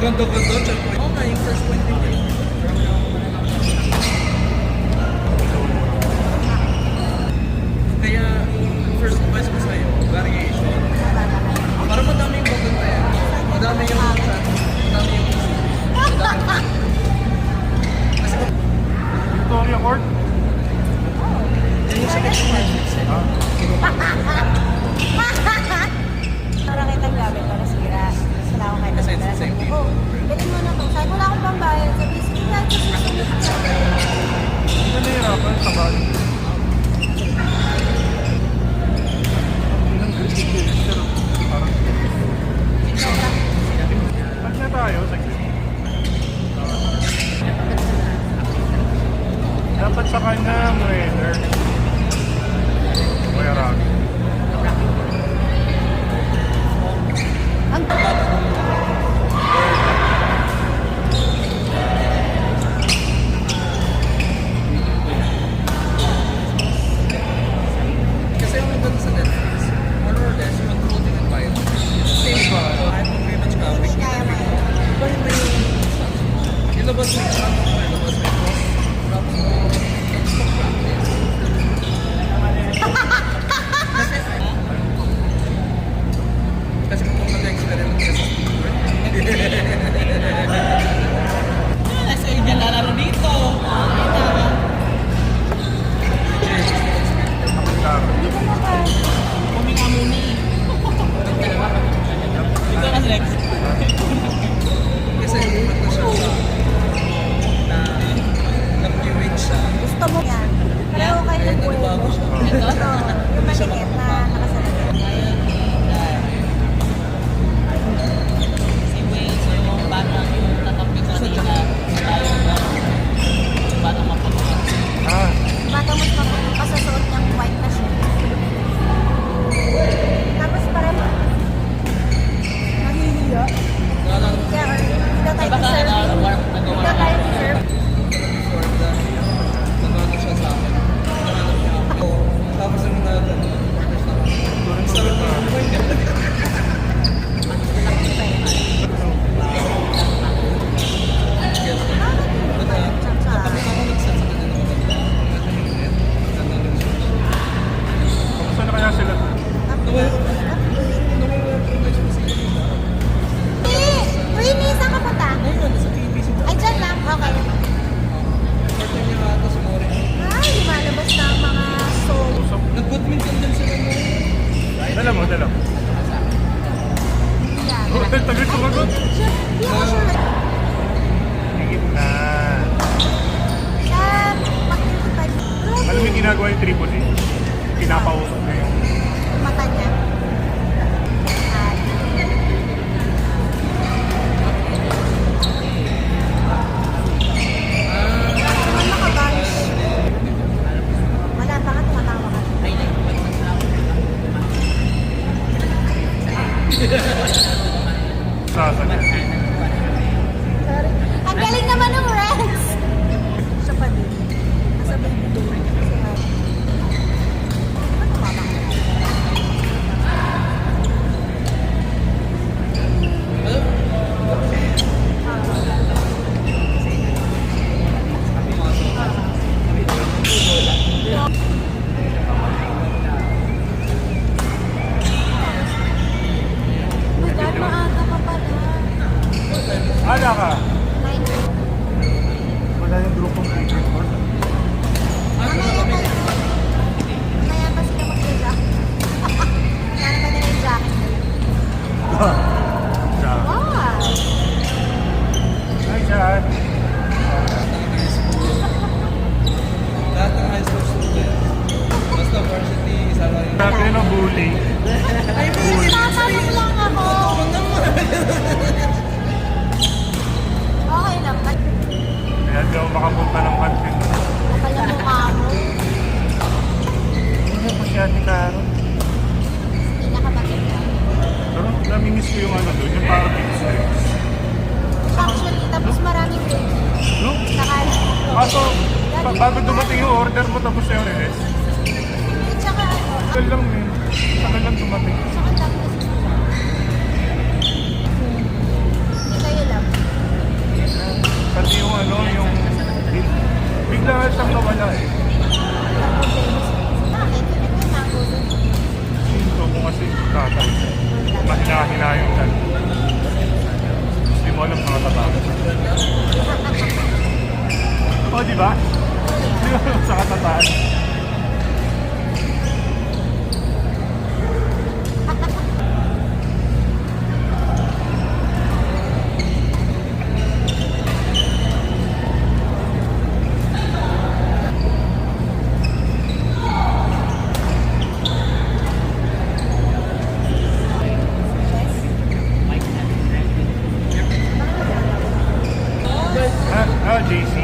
Ganda-ganda, checkpoint. Oo nga, yung first point din eh. Kaya, first advice ko sa'yo, variation. Para madami yung baganda yan. Madami yung chance. Madami yung kasi Victoria Court? yan yung second commandments eh. Para kitang gamit para sira. Wala akong kahit Kasi na it's safety. Oo. Galing mo na to. Sabi wala akong pambayad. Sabi, sige na, susunod ka. Hindi na nahirapan sa bali. Ilang grade pero parang... Pag na tayo, sige. Dapat sa kanya, winner. Kuya Rocky. Kasi yung maganda sa Netflix, more or less, yung clothing environment. Same ba? Kahit mo pretty much coverage. Kaya mo. Ibahin mo yung ilabas mo yung shot mo, ilabas mo yung cross. Tapos mo, tapos mo practice. Kasi kung nag-experiment ka sa speedrun. Nasa yung lalaro dito. Dito naman. Huminga muna eh. Dito na Lex. Kasi lumat na siya na nag-curate siya. Gusto mo yan. Pero kayo Kaya nagbuhay nagbago mo. siya. Ito? Ito. Wala yung grupong ticket ko. Mamaya pa. Mamaya pa sila mag-jack. Kaya ba nila yung jacket? Siya. Wow! Hi, Chad. Lahat ng high school students. Basta varsity, isa lang yung... Sabi na bully. Tatanong lang ako. Okay lang. Kaya di ako makapunta ng kantin. Kapal ang mukha mo. Ano pa siya ni Karo? Hindi nakapagod ka. Pero namimiss ko yung ano doon, yung parang pizza. Actually, tapos maraming food. No? Nakalit ko. Kaso, bago dumating yung order mo tapos yung release. At saka ano, Tagal lang eh. Tagal lang dumating. saka dami kasi sa Hindi kayo lang. Pati yung ano, yung... Bigla nga siyang nawala eh. Bakit? Ito na ako dun. Hinto ko kasi tatay. Mahina-hina yung chan. Hindi mo alam nakatatakot. O, di ba? Hindi mo alam sa katataan. JC.